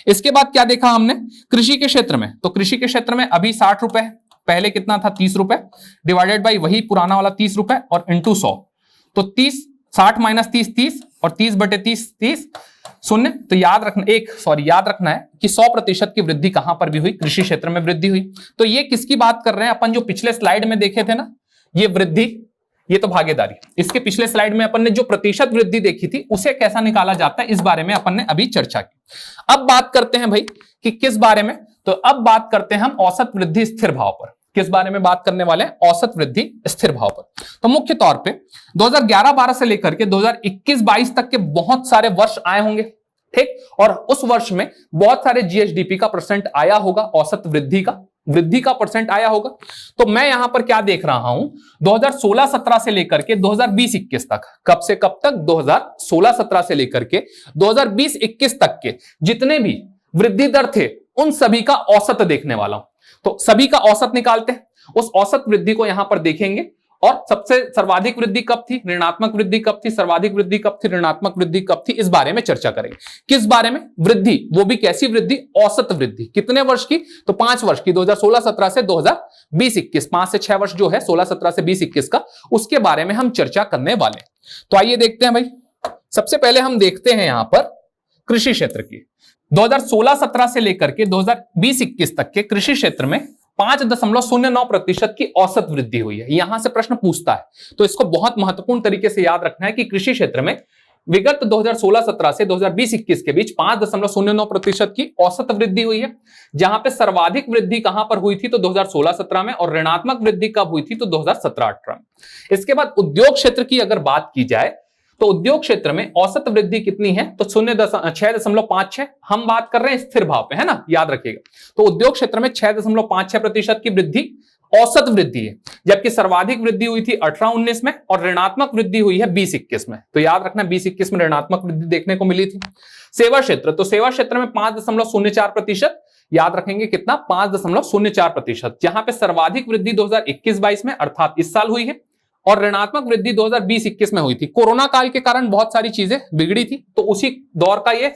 इसके बाद क्या देखा हमने कृषि के क्षेत्र में, तो कृषि के क्षेत्र में अभी 60 रुपए है, पहले कितना था 30 रुपए, डिवाइडेड बाई वही पुराना वाला 30 रुपए और इंटू 100। तो 30, 60 माइनस 30 30 और 30/30 30 शून्य। तो याद रखना है कि 100% की वृद्धि कहां पर भी हुई, कृषि क्षेत्र में वृद्धि हुई। तो ये किसकी बात कर रहे हैं अपन, जो पिछले स्लाइड में देखे थे ना, ये वृद्धि, ये तो भागीदारी। इसके पिछले स्लाइड में अपन ने जो प्रतिशत वृद्धि देखी थी उसे कैसा निकाला जाता है, इस बारे में अपन ने अभी चर्चा की। अब बात करते हैं भाई कि किस बारे में, तो अब बात करते हैं हम औसत वृद्धि स्थिर भाव पर। किस बारे में बात करने वाले हैं, औसत वृद्धि स्थिर भाव पर। तो मुख्य तौर पे 2011-12 से लेकर के 2021-22 तक के बहुत सारे वर्ष आए होंगे, ठीक। और उस वर्ष में बहुत सारे जीएसडीपी का परसेंट आया होगा, औसत वृद्धि का परसेंट आया होगा। तो मैं यहां पर क्या देख रहा हूं, 2016-17 से लेकर के 2020-21 तक, कब से कब तक, 2016-17 से लेकर के 2020-21 तक के जितने भी वृद्धि दर थे उन सभी का औसत देखने वाला हूं। तो सभी का औसत निकालते हैं, उस औसत वृद्धि को यहां पर देखेंगे। और सबसे सर्वाधिक वृद्धि कब थी, ऋणात्मक वृद्धि कब थी, सर्वाधिक वृद्धि कब थी, ऋणात्मक वृद्धि कब थी, इस बारे में चर्चा करेंगे। किस बारे में, वृद्धि, वो भी कैसी वृद्धि, औसत वृद्धि। कितने वर्ष की, तो 5 वर्ष की, 2016-17 से 2020-21, 5 से 6 वर्ष जो है 16-17 से 20-21 का, उसके बारे में हम चर्चा करने वाले हैं। तो आइए देखते हैं भाई। सबसे पहले हम देखते हैं यहां पर कृषि क्षेत्र की। 2016-17 से लेकर के 2020-21 तक के कृषि क्षेत्र में 5.09% की औसत वृद्धि हुई है। यहां से प्रश्न पूछता है, तो इसको बहुत महत्वपूर्ण तरीके से याद रखना है कि कृषि क्षेत्र में विगत 2016-17 से 2020-21 के बीच 5.09% की औसत वृद्धि हुई है। जहां पे सर्वाधिक वृद्धि कहां पर हुई थी, तो 2016-17 में, और ऋणात्मक वृद्धि कब हुई थी, तो 2017-18 में। इसके बाद उद्योग क्षेत्र की अगर बात की जाए, तो उद्योग क्षेत्र में औसत वृद्धि कितनी है, तो 6.56। हम बात कर रहे हैं स्थिर भाव पे, है ना, याद रखिएगा। तो उद्योग क्षेत्र में 6.56% की वृद्धि औसत वृद्धि है, जबकि सर्वाधिक वृद्धि हुई थी 18-19 में और ऋणात्मक वृद्धि हुई है 20-21 में। तो याद रखना 20-21 में ऋणात्मक वृद्धि देखने को मिली थी। सेवा क्षेत्र, तो सेवा क्षेत्र में 5.04%, याद रखेंगे कितना, 5.04%, जहां पे सर्वाधिक वृद्धि 2021-22 में अर्थात इस साल हुई है और ऋणात्मक वृद्धि 2020-21 में हुई थी। कोरोना काल के कारण बहुत सारी चीजें बिगड़ी थी, तो उसी दौर का ये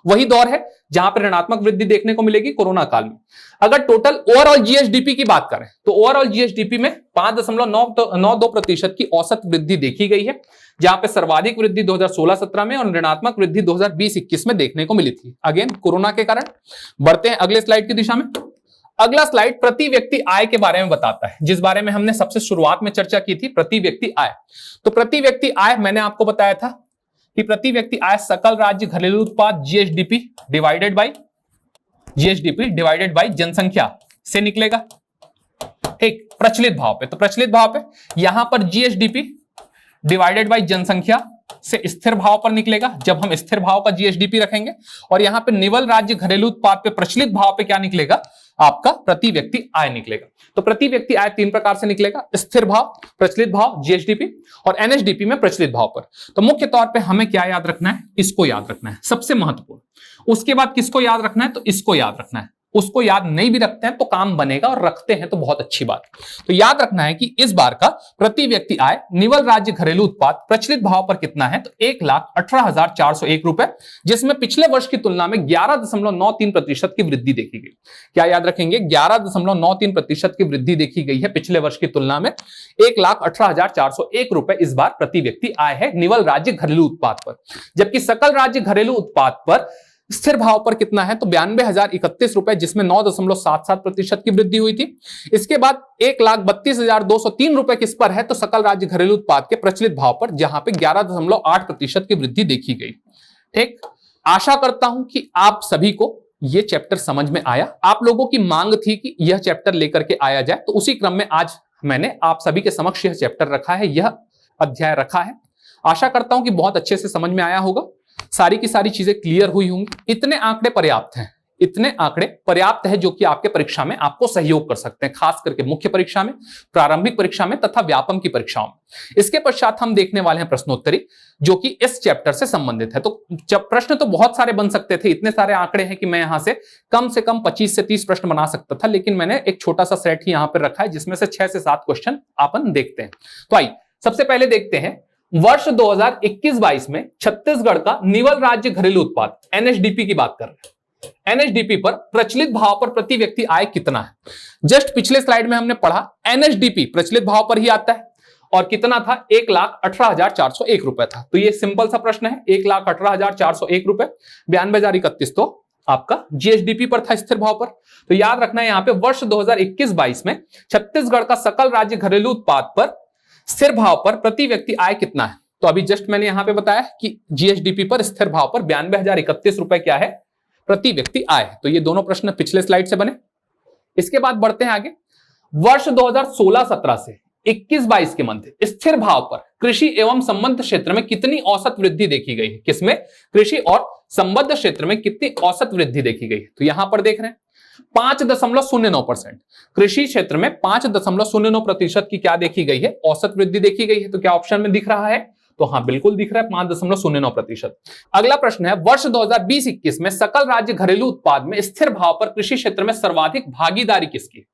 वही दौर है जहां पर ऋणात्मक वृद्धि देखने को मिलेगी कोरोना काल में। अगर टोटल ओवरऑल जीएसडीपी की बात करें तो ओवरऑल जीएसडीपी में 5.92% की औसत वृद्धि देखी गई है, जहां पे सर्वाधिक वृद्धि 2016-17 में और ऋणात्मक वृद्धि 2020-21 में देखने को मिली थी, अगेन कोरोना के कारण। बढ़ते हैं अगले स्लाइड की दिशा में। अगला स्लाइड प्रति व्यक्ति आय के बारे में बताता है, जिस बारे में हमने सबसे शुरुआत में चर्चा की थी, प्रति व्यक्ति आय। तो प्रति व्यक्ति आय मैंने आपको बताया था कि प्रति व्यक्ति आय सकल राज्य घरेलू उत्पाद जीएसडीपी डिवाइडेड बाई जनसंख्या से निकलेगा, ठीक, प्रचलित भाव पे। तो प्रचलित भाव पे यहां पर जीएसडीपी डिवाइडेड बाई जनसंख्या से स्थिर भाव पर निकलेगा, जब हम स्थिर भाव का जीएसडीपी रखेंगे, और यहां पे निवल राज्य घरेलू उत्पाद पे प्रचलित भाव पे क्या निकलेगा, आपका प्रति व्यक्ति आय निकलेगा। तो प्रति व्यक्ति आय 3 प्रकार से निकलेगा, स्थिर भाव, प्रचलित भाव जीएसडीपी और एनएसडीपी में प्रचलित भाव पर। तो मुख्य तौर पे हमें क्या याद रखना है, इसको याद रखना है सबसे महत्वपूर्ण। उसके बाद किसको याद रखना है, तो इसको याद रखना है। उसको याद नहीं भी रखते हैं तो काम बनेगा, और रखते हैं तो बहुत अच्छी बात। तो याद रखना है कि इस बार का प्रति व्यक्ति आय निवल राज्य घरेलू उत्पाद प्रचलित भाव पर कितना है, तो 1,18,401 रुपए, जिसमें पिछले वर्ष की तुलना में 11.93% की वृद्धि देखी गई। क्या याद रखेंगे, 11.93% की वृद्धि देखी गई है पिछले वर्ष की तुलना में। 1,18,401 रुपए इस बार प्रति व्यक्ति आय है निवल राज्य घरेलू उत्पाद पर, जबकि सकल राज्य घरेलू उत्पाद पर स्थिर भाव पर कितना है, तो 92,031 रुपए, जिसमें 9.77% की वृद्धि हुई थी। इसके बाद 1,32,203 रुपए किस पर है, तो सकल राज्य घरेलू उत्पाद के प्रचलित भाव पर, जहां पे 11.8% की वृद्धि देखी गई। ठीक, आशा करता हूं कि आप सभी को यह चैप्टर समझ में आया। आप लोगों की मांग थी कि यह चैप्टर लेकर के आया जाए, तो उसी क्रम में आज मैंने आप सभी के समक्ष यह चैप्टर रखा है, यह अध्याय रखा है। आशा करता हूं कि बहुत अच्छे से समझ में आया होगा, सारी की सारी चीजें क्लियर हुई होंगी। इतने आंकड़े पर्याप्त हैं, इतने आंकड़े पर्याप्त है जो कि आपके परीक्षा में आपको सहयोग कर सकते हैं, खास करके मुख्य परीक्षा में, प्रारंभिक परीक्षा में तथा व्यापम की परीक्षाओं में। इसके पश्चात हम देखने वाले हैं प्रश्नोत्तरी, जो कि इस चैप्टर से संबंधित है। तो जब प्रश्न तो बहुत सारे बन सकते थे, इतने सारे आंकड़े हैं कि मैं यहां से कम 25 से 30 प्रश्न बना सकता था, लेकिन मैंने एक छोटा सा सेट ही यहां पर रखा है, जिसमें से 6 से 7 क्वेश्चन अपन देखते हैं। तो आइए सबसे पहले देखते हैं वर्ष 2021-22 में छत्तीसगढ़ का निवल राज्य घरेलू उत्पाद एनएचडीपी की बात कर रहे हैं। एनएचडीपी पर प्रचलित भाव पर प्रति व्यक्ति आय कितना है। जस्ट पिछले स्लाइड में हमने पढ़ा एनएचडीपी प्रचलित भाव पर ही आता है, और कितना था, 1,18,401 रुपए था। तो ये सिंपल सा प्रश्न है, 1,18,401 रुपए, 92,031 तो आपका जीएसडीपी पर था, स्थिर भाव पर। तो याद रखना है यहाँ पे वर्ष 2021-22 में छत्तीसगढ़ का सकल राज्य घरेलू उत्पाद पर स्थिर भाव पर प्रति व्यक्ति आय कितना है। तो अभी जस्ट मैंने यहां पे बताया कि जीएसडीपी पर स्थिर भाव पर 92,031 रुपए क्या है, प्रति व्यक्ति आय। तो ये दोनों प्रश्न पिछले स्लाइड से बने। इसके बाद बढ़ते हैं आगे। वर्ष 2016-17 से 21-22 के मध्य स्थिर भाव पर कृषि एवं संबद्ध क्षेत्र में कितनी औसत वृद्धि देखी गई है। किसमें, कृषि और संबद्ध क्षेत्र में कितनी औसत वृद्धि देखी गई है। तो यहां पर देख रहे हैं 5.09%, कृषि क्षेत्र में 5.09% की क्या देखी गई है, औसत वृद्धि देखी गई है। तो क्या ऑप्शन में दिख रहा है, तो हाँ बिल्कुल दिख रहा है, 5.09%। अगला प्रश्न है वर्ष 2020-21 में सकल राज्य घरेलू उत्पाद में स्थिर भाव पर कृषि क्षेत्र में सर्वाधिक भागीदारी किसकी।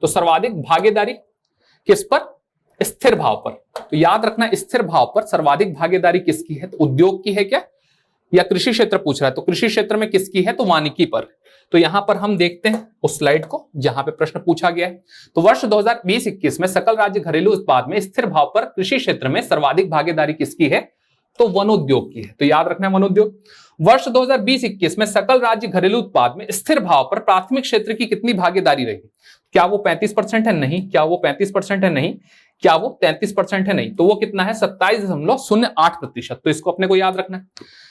तो सर्वाधिक भागीदारी किस पर, स्थिर भाव पर। तो याद रखना स्थिर भाव पर सर्वाधिक भागीदारी किसकी है, तो उद्योग की है क्या, या कृषि क्षेत्र पूछ रहा है, तो कृषि क्षेत्र में किसकी है, तो वानिकी पर। तो यहां पर हम देखते हैं उस स्लाइड को जहां पे प्रश्न पूछा गया है। तो वर्ष 2020-21 में सकल राज्य घरेलू उत्पाद में स्थिर भाव पर कृषि क्षेत्र में सर्वाधिक भागीदारी किसकी है, तो वनोद्योग की है। तो याद रखना है वनोद्योग। वर्ष 2020-21 में सकल राज्य घरेलू उत्पाद में स्थिर भाव पर प्राथमिक क्षेत्र की कितनी भागीदारी रही। क्या वो 35% है, नहीं। क्या वो 35% है, नहीं। क्या वो 33% है, नहीं। तो वो कितना है, 27.08%। तो इसको अपने को याद रखना है।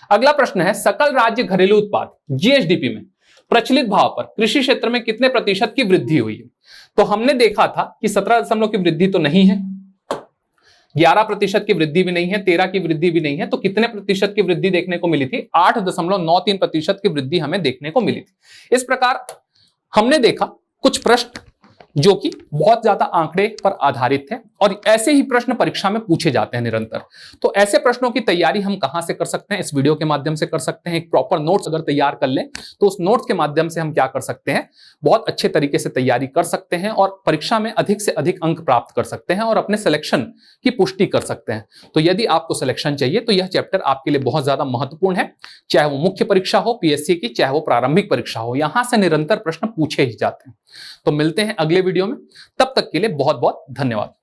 अगला प्रश्न है सकल राज्य घरेलू उत्पाद जीएसडीपी में प्रचलित भाव पर कृषि क्षेत्र में कितने प्रतिशत की वृद्धि हुई है। तो हमने देखा था कि 17 की वृद्धि तो नहीं है, 11% की वृद्धि भी नहीं है, 13 की वृद्धि भी नहीं है। तो कितने प्रतिशत की वृद्धि देखने को मिली थी, 8.93% की वृद्धि हमें देखने को मिली थी। इस प्रकार हमने देखा कुछ प्रश्न जो कि बहुत ज्यादा आंकड़े पर आधारित है और ऐसे ही प्रश्न परीक्षा में पूछे जाते हैं निरंतर। तो ऐसे प्रश्नों की तैयारी हम कहां से कर सकते हैं? इस वीडियो के माध्यम से कर सकते हैं। एक प्रॉपर नोट्स अगर तैयार कर लें तो उस नोट्स के माध्यम से हम क्या कर सकते हैं, बहुत अच्छे तरीके से तैयारी कर सकते हैं और परीक्षा में अधिक से अधिक अंक प्राप्त कर सकते हैं और अपने सिलेक्शन की पुष्टि कर सकते हैं। तो यदि आपको सिलेक्शन चाहिए तो यह चैप्टर आपके लिए बहुत ज्यादा महत्वपूर्ण है, चाहे वो मुख्य परीक्षा हो पीएससी की, चाहे वो प्रारंभिक परीक्षा हो, यहां से निरंतर प्रश्न पूछे ही जाते हैं। तो मिलते हैं अगले वीडियो में, तब तक के लिए बहुत बहुत धन्यवाद।